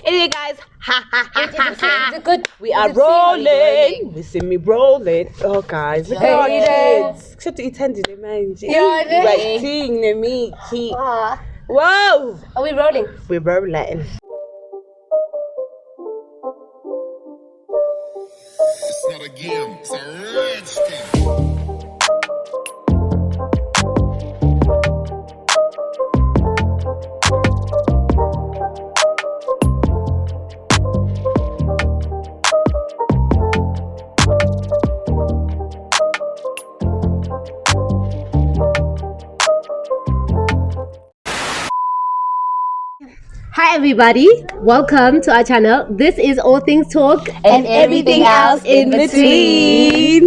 Anyway, guys, Good. we are rolling. We see me rolling. Oh, guys, look at our kids. Except to attend to the man. Like seeing the meat. Whoa! Are we rolling? We're rolling. It's not a game, it's a rich thing. Hi everybody, welcome to our channel. This is All Things Talk And everything else in between.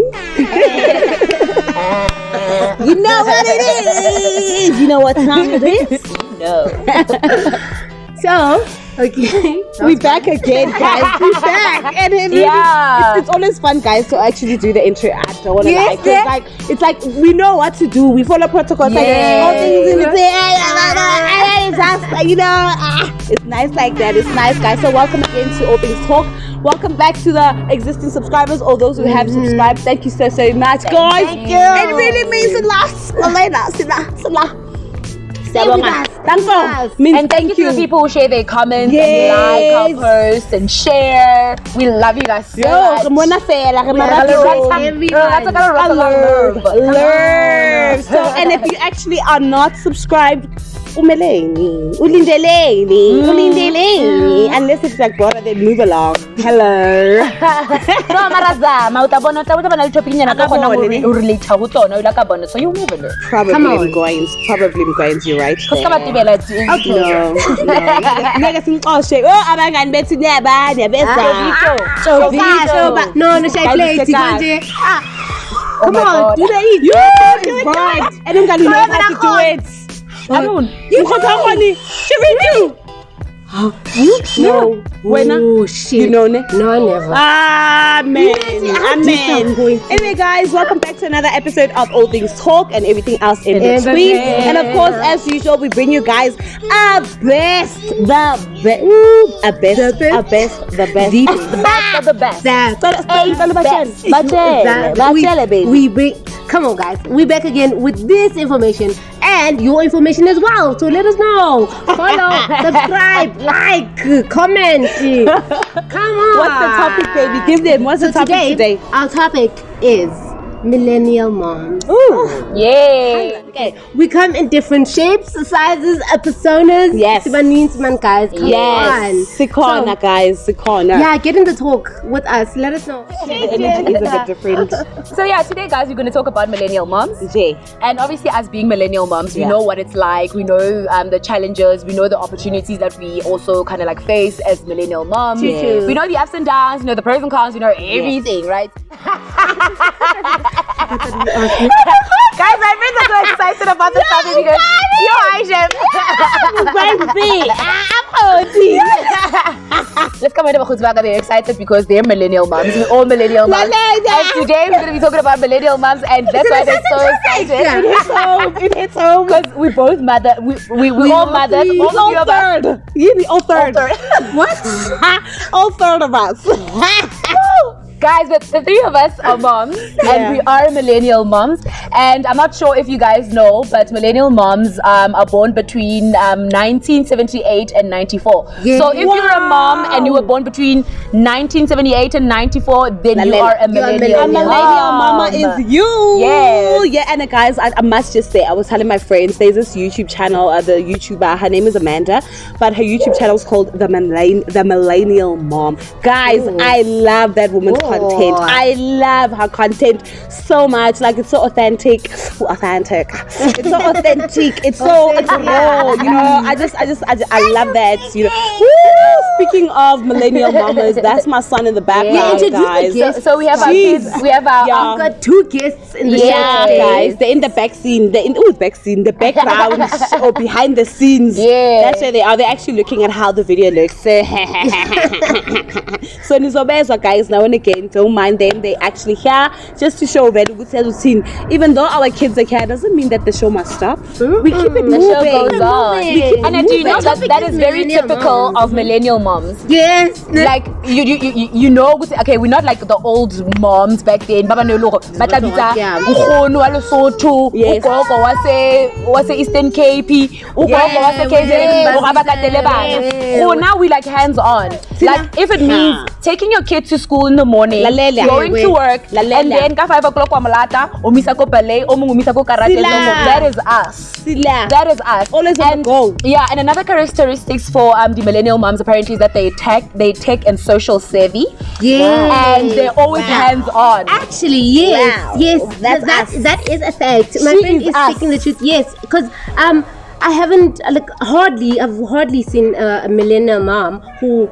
You know what it is. You know what time it is. No. So, okay, We back again, guys. We back, and it really, it's always fun, guys, to actually do the intro. I don't want to lie, 'cause it's like we know what to do. We follow protocols. Like all things in between. It's just it's nice like that. It's nice, guys. So welcome again to All Things Talk. Welcome back to the existing subscribers, or those who have subscribed. Thank you so much, guys. Thank you. It really means a lot. And thank you to the people who share their comments and like our posts and share. We love you guys so much. Love. So, and if you actually are not subscribed, unless it's like brother, then move along. Hello. No, marazama utabona le topic nyana ka gona o relate ho tsona o la ka bona, so you move it. Probably in Goins, you're right. Because ka batibela No. Ngeke simxoshe. Oh, abangani bethu niyabani yabeza. no, shakleti manje. Come on, do the eat. Right. And I'm gonna know how to do it. You can't have money. She read you. No. When Oh shit. you know ne? No, never. Amen. Anyway, guys, welcome back to another episode of All Things Talk and everything else in between. And of course, as usual, we bring you guys the best. We bring. Come on, guys. We back again with this information and your information as well. So let us know. Follow, subscribe, like, comment. Come on. What's the topic, baby? Give them. What's the topic today? Our topic is millennial moms. Ooh. Yay. Okay, we come in different shapes, sizes, personas. Yes. Sibaninsi, guys. Come on. Sikona, guys. Sikona. Yeah, get in the talk with us. Let us know. The energy is a bit different. So yeah, today guys, we're going to talk about millennial moms. And obviously, as being millennial moms, we know what it's like. We know the challenges. We know the opportunities that we also kind of like face as millennial moms. We know the ups and downs. We know the pros and cons. We know everything, right? Guys, my friends are so excited about this topic because let's come in about they're excited because they're millennial moms. We're all millennial moms. And today we're going to be talking about millennial moms, and that's why they're so excited. It hits home. Because we both mother. We all mothers. All of you of us. All third. What? All third of us. Guys, but the three of us are moms, and we are millennial moms. And I'm not sure if you guys know, but millennial moms are born between 1978 and 94. So if you're a mom and you were born between 1978 and 94, then you are a millennial A millennial mama is you. Yes. Yeah, and guys, I must just say, I was telling my friends, there's this YouTube channel, the YouTuber, her name is Amanda, but her YouTube channel is called The Millennial Mom. Guys, I love that woman's content. I love her content so much. Like, it's so authentic. It's so authentic. It's so it's raw. You know, I love that. You know. Woo! Speaking of millennial mamas, that's my son in the background, guys. So we have our kids. We have our. I've got two guests in the show today. Guys, they're in the back scene. The background or behind the scenes. Yeah, that's where they are. They're actually looking at how the video looks. So Nizobezwa, guys, now and again, don't mind them. They actually here just to show that even though our kids are here, doesn't mean that the show must stop. We keep it moving. The show goes on. And do you know that is very typical of millennial moms. moms. Yes. Like you know, okay, we're not like the old moms back then. Baba no logo, but Yeah. ukhonu wa Lesotho, Yes. ugogo wase Eastern Cape, ugogo wase KZN, ukabakatele bana. Now we like hands on. Like if it means taking your kid to school in the morning, Lalela. going to work, Lalela. and then ka 5 o'clock kwamalata, umisa ko ballet, umisa ko karate. That is us. Sila. That is us. Always on the go. Yeah, and another characteristics for the millennial moms apparently is that they tech and social savvy. Yeah. And they're always hands on. Actually, yes, Wow. yes, That's that is a fact. My She friend is is us. speaking the truth. Yes, because I haven't I've hardly seen a millennial mom who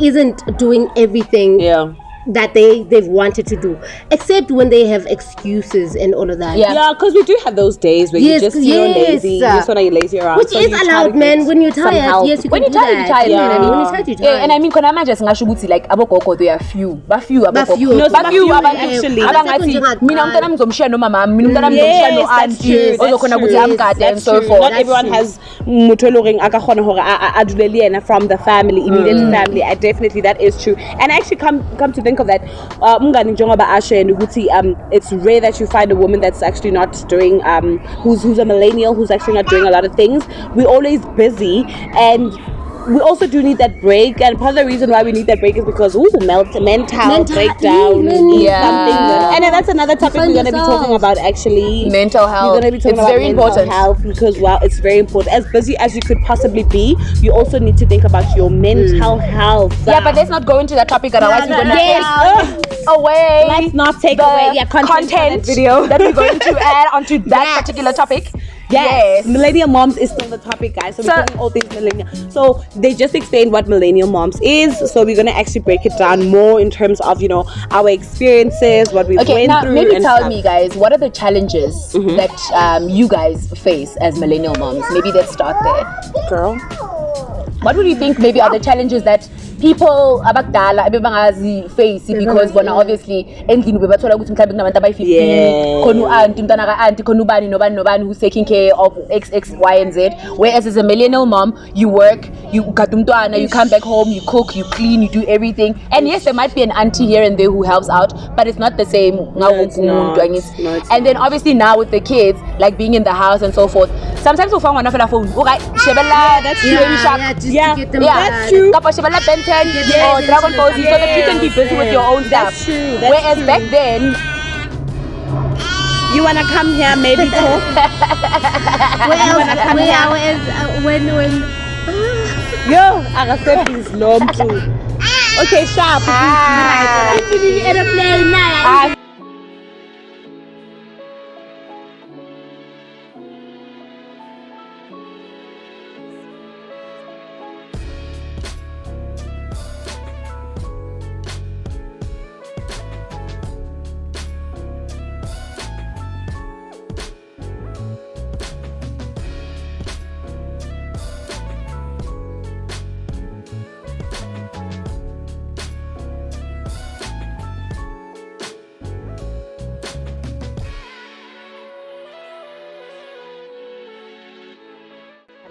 isn't doing everything Yeah. that they've wanted to do, except when they have excuses and all of that. Yeah. Yeah, because we do have those days where Yes, you just yes. lazy. You just want to be lazy around. Which so is you try allowed, to man. get When you're some tired, help. yes, you When can you're do tired, that. you're tired. You know what I mean? When you're tired, you're tired. Yeah, and I mean, kona manje singasho ukuthi like abokoko they are few. Ba few abokoko. few. No, ba few Actually. abangathi mina umntana ngizomshiya no mama, mina umntana ngizomshiya no Yes, that's auntie. true. Ozokhona ukuthi Yes, amgade and That's so true. forth. Not That's everyone true. has motho e leng horeng a ka kgona hore a dule le yena from the family, immediate family. Definitely that is true. And actually come to think of that, umngani njengoba asho and ukuthi it's rare that you find a woman that's actually not doing who's a millennial who's actually not doing a lot of things. We're always busy, and we also do need that break, and part of the reason why we need that break is because mental breakdown is Yeah. something that, and then that's another topic find we're going to be yourself. talking about actually. Mental health. We're going to be talking It's about very mental important. health because it's very important. As busy as you could possibly be, you also need to think about your mental health. Yeah, but let's not go into that topic, otherwise we're gonna Yes. take away. Let's not take the away content from content that video. that we're going to add onto that particular topic. Yes. Millennial moms is still the topic, guys. So we're talking all things millennial. So they just explained what millennial moms is. So we're gonna actually break it down more in terms of our experiences, what we Okay, went now through. maybe and tell stuff. me, guys, what are the challenges that you guys face as millennial moms? Maybe let's start there. girl. What would you think maybe are the challenges that people abadala ebebangazi face because bona obviously endlini bebathola ukuthi mhlawumbe kunabantu abayi-15 Yeah. khona u-auntie umntana ka-auntie khona ubani nobani who's taking care of x y and z, whereas as a millennial mom you work, you ugada umntwana, you come back home, you cook, you clean, you do everything, and yes there might be an auntie here and there who helps out, but it's not the same. it's not. No, it's And then obviously now with the kids like being in the house and so forth, sometimes we'll find one of phone okay shebella that's Baby Shark. just Yeah, to get them Yeah, that's true. Kapa shebella Ben 10 Yes, or Dragon Ball Z, so that you can be busy with your own stuff. That's true. That's Whereas true. back then, You wanna come here, maybe talk? when Yo, akasethi is lo mntu. Okay, sharp. aeroplane ah,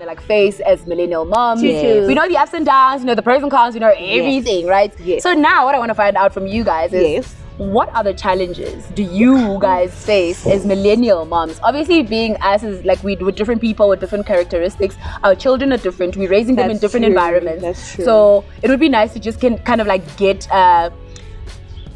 like face as millennial moms. Yes. We know the ups and downs, the pros and cons, everything, right? Yes. So now what I want to find out from you guys is Yes. what other challenges do you guys face as millennial moms? Obviously being us is like we're different people with different characteristics. Our children are different. We're raising them in That's different true. environments. That's true. So it would be nice to just kind of like get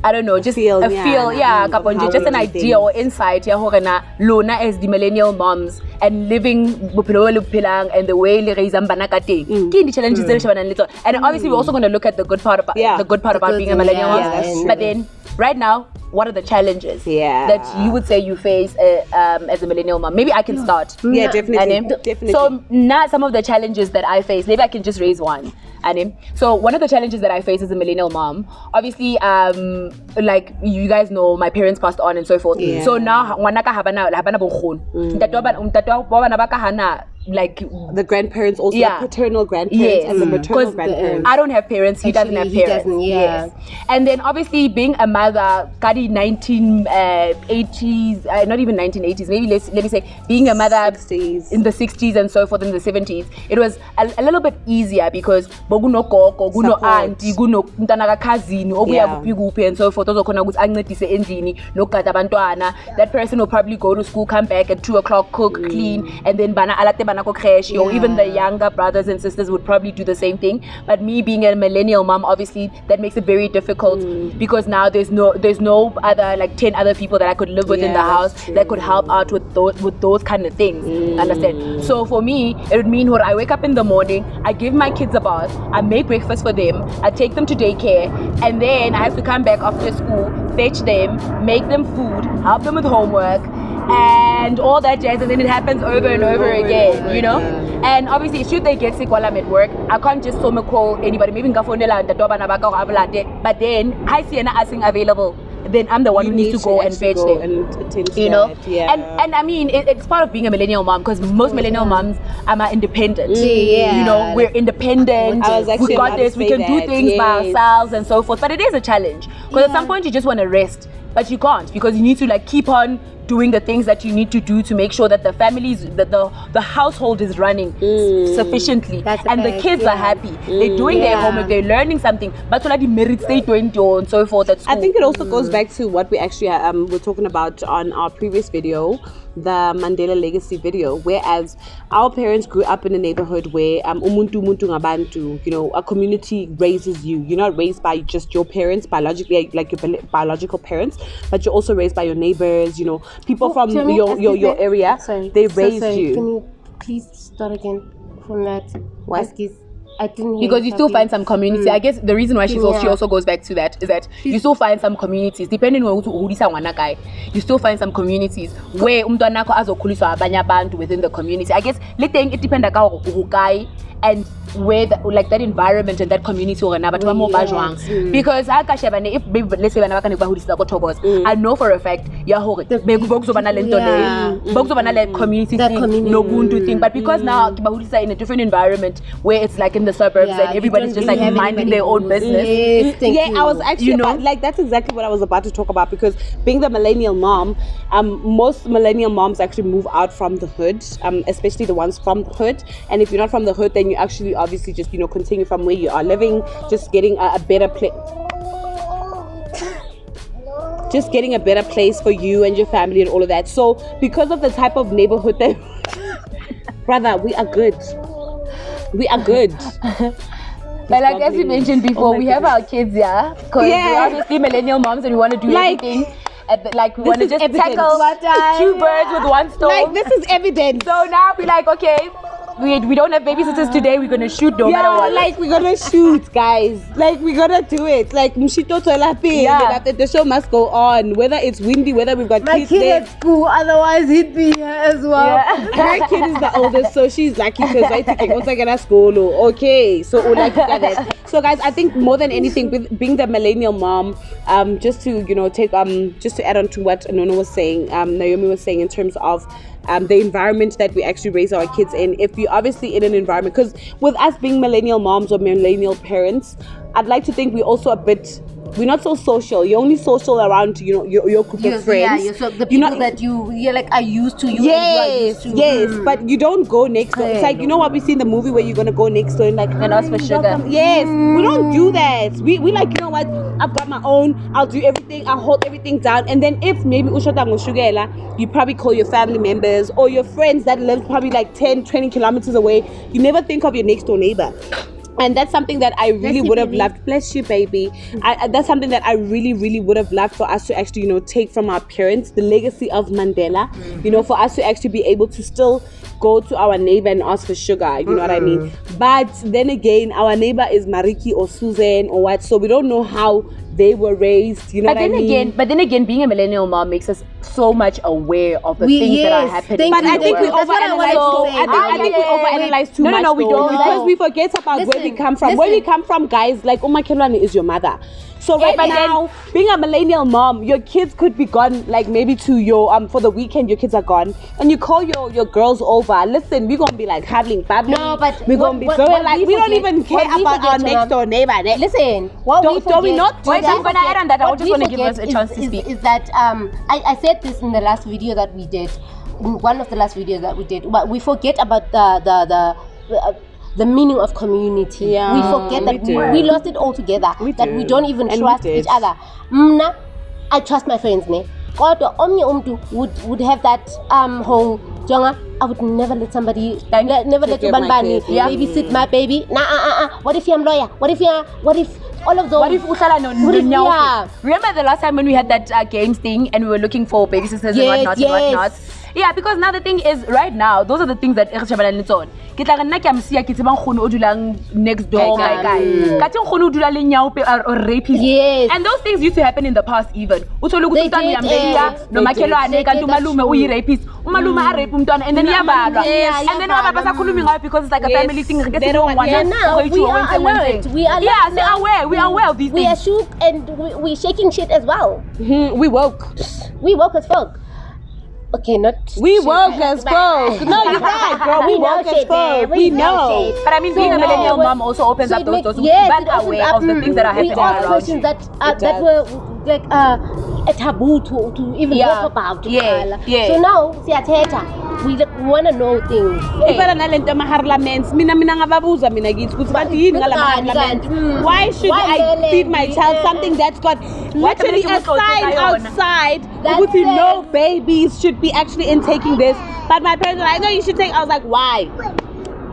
I don't know, just Feel, a yeah, feel, of kapo nje, how just an we idea think. or insight ya hore na lona as the millennial moms and living bophelo bo le phelang and the way le raisang bana ka teng. Ke di challenges tse le shebanang le tsona. And obviously we're also going to look at the good part about being a millennial mom. that's But then right now, what are the challenges Yeah. that you would say you face as a millennial mom? Maybe I can start. Yeah, definitely. Anim. Definitely. So now some of the challenges that I face, maybe I can just raise one. Anim. So one of the challenges that I face as a millennial mom, obviously, like you guys know, my parents passed on and so forth. Yeah. So now ngwana ka habana bokgoni. Ntate wa bana ba ka hana like the grandparents also, Yeah. the paternal grandparents Yes. and the maternal 'Cause grandparents. I don't have parents. He doesn't have Actually, he parents. doesn't, yeah. Yes. And then obviously being a mother, Kadi 1980s, not even 1980s. Maybe let me say being a mother 60s. in the 60s and so forth in the 70s. It was a little bit easier because boguno koko, guno Support. auntie, guno mntana cousin, obuya Yeah. kuphi kuphi and so forth. Ozokhona ukuthi ancedise endlini nokugada abantwana. That person will probably go to school, come back at 2 o'clock, cook, clean, and then bana alate bana ko crash. Or even the younger brothers and sisters would probably do the same thing. But me being a millennial mom, obviously that makes it very difficult because now there's no other like 10 other people that I could live with in the Yeah, house that's true. that could help out with those kind of things. Understand? So for me, it would mean when I wake up in the morning, I give my kids a bath, I make breakfast for them, I take them to daycare, and then I have to come back after school, fetch them, make them food, help them with homework, and all that jazz, and then it happens over and over again, you know. And obviously, should they get sick while I'm at work, I can't just call anybody. Maybe ngafonela ndoba na baka abalate. But then I see an asking available. Then I'm the one You who needs to go and actually fetch go them. and attend to You know, that, yeah. and I mean it's part of being a millennial mom because most millennial moms are independent. Yeah. You know, we're independent. I was actually We got about to this. We say can do that, things by yes. ourselves and so forth. But it is a challenge because at some point you just want to rest, but you can't because you need to like keep on doing the things that you need to do to make sure that the families, that the household is running sufficiently, That's a and the fact, kids yeah. are happy. They're doing their Yeah. homework. They're learning something. But so like the merits they doing and so forth at school. I think it also goes back to what we actually were talking about on our previous video, the Mandela Legacy video, whereas our parents grew up in a neighborhood where umuntu ngabantu, you know, a community raises you. You're not raised by just your parents biologically, like your biological parents, but you're also raised by your neighbors, you know, people from Tell me, your area. Sorry. They So raised sorry. you. Can you please start again from that? What? Askis. I didn't hear because you still find some community. I guess the reason why she Yeah. also goes back to that is that you still find some communities, depending on who this guy, you still find some communities where umntwana wakho azokhuliswa abanye abantu within the community. I guess it depends on guy and where like that environment and that community because if let's say I know for a fact community That thing, community. no buntu thing, but because now in a different environment where it's like in the suburbs Yeah, and you everybody's don't just really like have minding anybody their own who- business. Yes, thank Yeah, you. I was actually You know? like that's exactly what I was about to talk about because being the millennial mom, most millennial moms actually move out from the hood, especially the ones from the hood. And if you're not from the hood, then you actually obviously just continue from where you are living, just getting a better place. Just getting a better place for you and your family and all of that. So because of the type of neighborhood that brother, we are good. We are good. But like as we mentioned before, my we have our kids, yeah, because Yeah. we're obviously millennial moms and we want to do Like- everything. Like we want to is just evident. tackle But, 2 birds with 1 stone. Like this is evident. So now we're like, okay, we don't have babysitters today. We're gonna shoot no matter what. Like we're gonna shoot, guys. Like we're gonna do it. Like mshito tolapi. Yeah. The show must go on. Whether it's windy, whether we've got My kids kid there. at school, otherwise he'd be here as well. Yeah. My kid is the oldest, so she's lucky because I think also gonna school. Okay, so like that. So guys, I think more than anything, with being the millennial mom, just to take just to add on to what Nono was saying, Naomi was saying in terms of the environment that we actually raise our kids in. If you're obviously in an environment, because with us being millennial moms or millennial parents, I'd like to think we're not so social. You're only social around your group of friends. Yeah, you're so the people that you're like are used to. Yes, but you don't go next door. It's like, you know what we see in the movie where you're gonna go next door and like And ask for sugar. welcome. Yes, we don't do that. We like, you know what, I've got my own, I'll do everything, I'll hold everything down. And then if maybe Ushota Moshugela, you probably call your family members or your friends that live probably like 10-20 kilometers away. You never think of your next door neighbor. And that's something that I really would have loved. Bless you, baby. That's something that I really, really would have loved for us to actually, take from our parents, the legacy of Mandela. For us to actually be able to still go to our neighbor and ask for sugar. You know what I mean? But then again, our neighbor is Mariki or Susan or what, so we don't know how they were raised. You know what I mean? But then again, being a millennial mom makes us so much aware of the things that are happening. But I think we That's what I wanted overanalyze. to say. I think we overanalyze too much. No, we don't. Because we forget about where we come from. Where we come from, guys, like Umakelwane is your mother. So right now, being a millennial mom, your kids could be gone, like maybe to your for the weekend. Your kids are gone, and you call your girls over. Listen, we're gonna be like having babbling. No, but we're gonna be going like we don't even care about our next door neighbor. Listen, what don't we not do Wait, that? I'm gonna add on that. I just want to give us a forget chance to is- speak. Is that I said this in the last video that we did, in one of the last videos that we did, but we forget about the meaning of community. Yeah, we forget that we do. we lost it altogether. That we don't even And we trust did. each other. Mna, I trust my friends, ne. Kodwa omnye umntu would have that whole jonga. I would never let somebody never let care of my Banbani kids, yeah. babysit my baby. What if I'm lawyer? What if all of those? What if uhlala What if- no? yeah. Remember the last time when we had that games thing and we were looking for babysiters and whatnot and whatnot? Yeah, because now the thing is, right now, those are the things that on. Ke tla re nna ke a msia ke tsebang khone o dulang next door Kae, kae. Ka tseng khone o dula le nyaupe or rapist. Yes. And those things used to happen in the past even. Uthole ukuthi They umntwana did, uyambeya no they makhelwane did, kanti that's umalume true. uyi rapist. Umalume a rape umntwana and then iyabalwa. Yes, And then ababa basakhuluma ngayo because it's like a Yes. family thing. They don't want- Yeah, now we are alert. We are Yeah, alert we are aware of these We are things. shook and we're shaking shit as well. We woke. We woke as fuck. Okay, not We shit. woke as fuck. No, you're right, girl. We We know woke as shit, man. fuck. We We know know. shit. But I mean, being a millennial mom also opens up those doors. Yes, Back it opens aware up, of the things that are we happening ask around questions you. that were like a taboo to even Yeah. talk about. Yeah, yeah. So now, siyathetha. We want to know things. Ifana nalento ama-parliaments mina ngababuza mina kithi ukuthi bathi yini ngala ma-parliaments. Why should Why I vele? feed my child something that's got literally a sign outside That's ukuthi it. no babies should be actually intaking this, but my parents are like, no, you should take. I was like, why?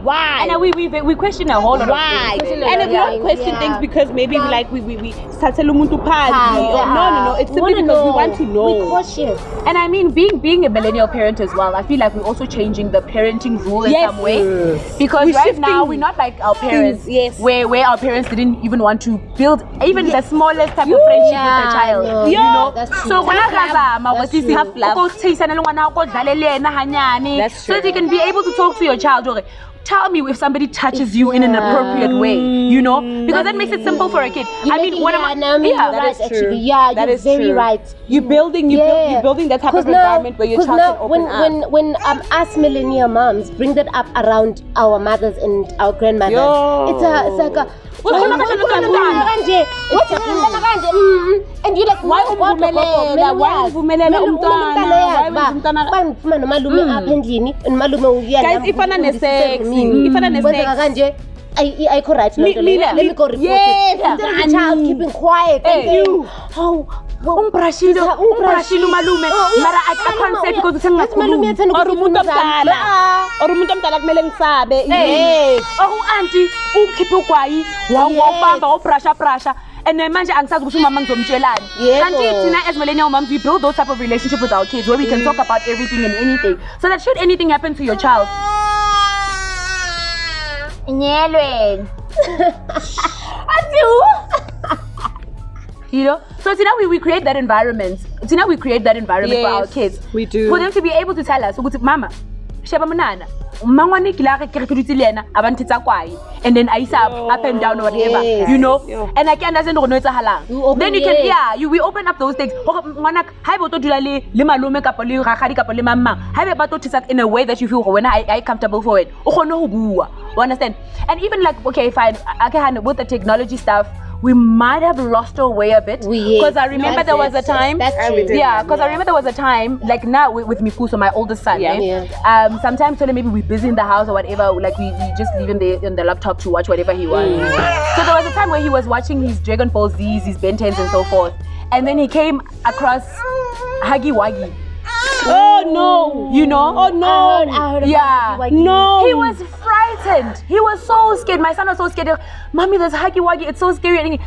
And then we question a whole lot Why? of things. And if we don't question Yeah. things because maybe like we satshela umuntu phansi, or no, it's We simply wanna because we know. want to know. We're cautious. And I mean, being a millennial parent as well, I feel like we're also changing the parenting rule in Yes. some way. Because We're right now, shifting we're not like our parents, things, yes. where our parents didn't even want to build even the smallest type of friendship with their child. no, You know? that's true. So when Tough love. That's true. Tough love. That's so that you true. can be able to talk to your child. Okay, tell me if somebody touches you in an appropriate way, you know? Because that makes it simple for a kid. You're I mean, making- what am yeah, I? Naomi, Yeah, you're right, is true. actually. Yeah, That you're is very true. right. You're building that type of 'Cause now- environment where your 'cause child now can open up. when us millennial moms bring that up around our mothers and our grandmothers, Yo. it's like a Well, "Why khona you kanje khona nomntwana?" kanje? What you khona kanje? And you're like, Why "No, kodwa, uvumelela? kumele Why uyazi. uvumelela Kumele umntwana? umntwana Why yazi wenza umntwana- uba ngiphuma nomalume apha endlini nomalume uya Guys, la, ifana undisise ne-sex. emini. Ifana ne-sex. Kwenzeka kanje, ayikho right loo nto leyo. Mina- Let me go report Yes, it. Instead of the Dani. child keeping quiet and Hey. saying, "Oh, Umbrashile umalume mara I can't say because Yazi malume usengakhulumi. uyathanda Or ukuthi umuntu ufuna omdala. uzala. Or umuntu omdala kumele ngisabe. Hey, Yes. auntie ukhiphe ugwayi wawubamba ubrasha and then manje angisazi ukuthi umama ngizomtshelani. Yebo. Kanti thina as millennial moms we build those type of relationship with our kids where we can talk about everything and anything so that should anything happen to your child Nyelweni. You know, so see now we create that environment. See now we create that environment for our Yes, kids. we do. For them to be able to tell us, ukuthi, Mama, sheba monana. Mangwane kilare ke re dutse le ena a ba nthetsa kwai and then I up and down or whatever, Yes. you know. Yo. And I can understand go no etsahalang. You open- Then you can yes. we open up those things. Hore ngwana ha ebe o tlo dula le malome kapa le rakgadi kapa le mamang. Ha ebe ba tlo thetsa in a way that you feel when I comfortable for it. O kgone ho bua. You understand? And even like okay fine, okay with the technology stuff we might have lost our way a bit because I remember there was a time That's true. yeah, because I remember there was a time, like now with Mikuso, my oldest son, Yeah. eh? Sometimes so maybe we're busy in the house or whatever, like we just leave him there in the laptop to watch whatever he wants. So there was a time where he was watching his Dragon Ball Z's, his Ben 10s and so forth. And then he came across Huggy Wuggy. Oh no. You know? Oh no. I heard about Yeah. Huggy Wuggy. No. He was frightened. He was so scared. My son was so scared. Mommy, there's Huggy Wuggy. It's so scary. And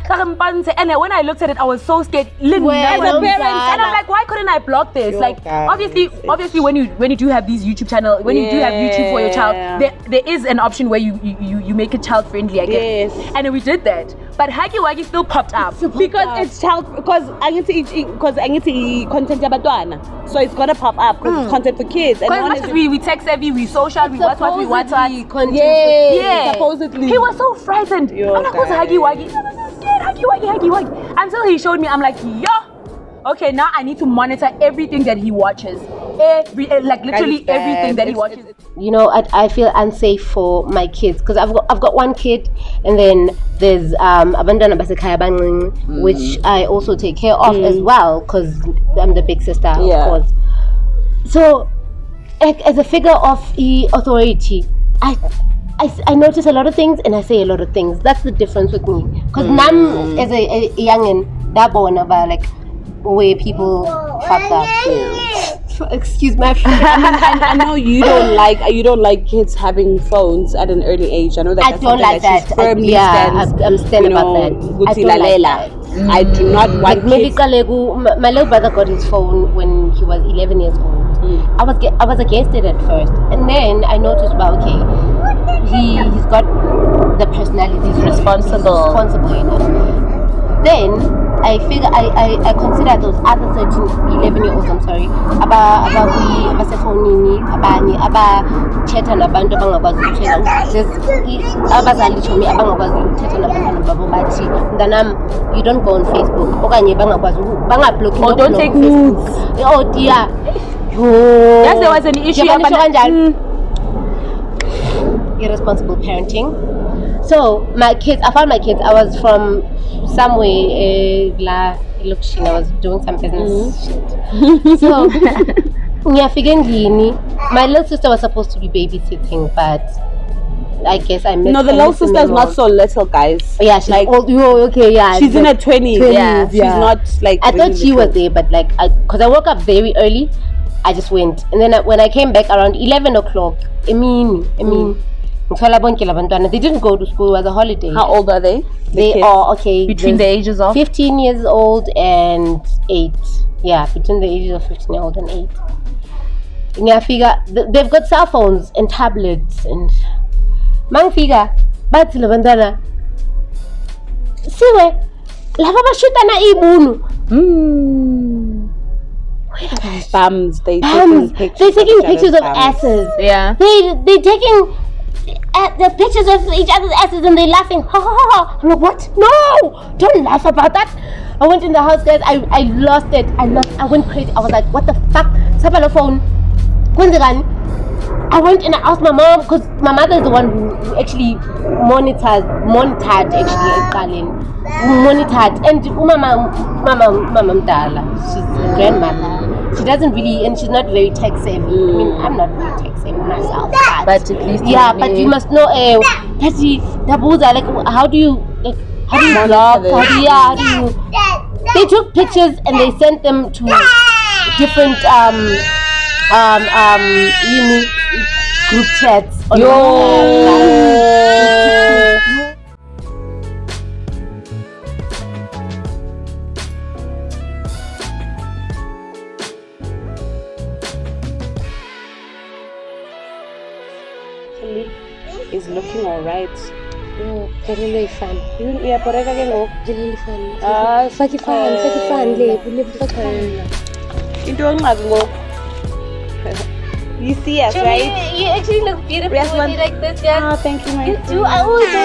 when I looked at it, I was so scared. As a parent, And I'm like, why couldn't I block this? Yo, Like, guys. obviously, when you do have these YouTube channel, when you do have YouTube for your child, Yeah. there is an option where you make it child friendly, I guess. Yes. And we did that. but Huggy Wuggy still popped up. Because it's child, because I need to eat content yabatwana, so it's gonna pop up because it's content for kids. And Because no much one as we tech savvy, we social, we what, we what. Content Yeah. supposedly. He was so frightened. Yo, I'm like, who's guys. Huggy Wuggy? No, scared, Huggy Wuggy. Until he showed me, I'm like, yo. Okay, now I need to monitor everything that he watches. Like literally That is everything bad. that he watches. You know, I feel unsafe for my kids because I've got one kid, and then there's abandana basekhaya bancinci, which I also take care of as well because I'm the big sister, of course. So, like, as a figure of authority, I notice a lot of things and I say a lot of things. That's the difference with me. Because Nam, as a youngin, that born about like where people fucked up. Excuse my friend. I know you don't like kids having phones at an early age. I know that. I that's don't something like that. that. She firmly stands. I'm standing about that. I don't like that. I do not want Maybe kids. my little brother got his phone when he was 11 years old. I was against it at first, and then I noticed, well, okay, he's got the personality. He's responsible enough. Then I figure I consider those other 11-year-olds. I'm sorry, abasefonini abanye abachatha nabantu abangakwazi ukuthetha. Abazali chomi abangakwazi ukuthetha nabantwana babo bathi mntanam, you don't go on Facebook okanye bangablock. Or don't take nudes. Oh dear. Yes, there was an issue. Irresponsible parenting. So I found my kids. I was from somewhere I was doing some business shit. So my little sister was supposed to be babysitting, but I guess I missed. No, the little sister is not so little, guys. Yeah, she's like old. Oh, okay, yeah. She's in her 20s. Yeah, she's not like. I really thought she little. was there, but like, because I woke up very early, I just went, and then when I came back around 11 o'clock, they didn't go to school. It was a holiday. How old are they? They are between the ages of 15 years old and 8. Yeah, between the ages of 15 years old and 8. And I figure they've got cell phones and tablets and mang figure but labandana siwe lava bashuta na ibunu. Bums. They're They're taking pictures of bums. asses. yeah. They're taking the pictures of each other's asses and they're laughing. Ha ha ha! I'm like, what? No! Don't laugh about that. I went in the house, guys. I lost it. I went crazy. I was like, what the fuck? Sabalo phone. I went and I asked my mom because my mother is the one who actually monitored and mama mdala, she's a grandmother. She doesn't really, and she's not very tech savvy. I mean, I'm not very tech savvy myself, But at least but you must know like how do you vlog? How do you they took pictures and they sent them to different group chats on is looking alright. Really fun. Yeah, but Really fun. Fun. You see us, right? You actually look beautiful Yes, like this, yeah. Oh, thank you, my You too. I always do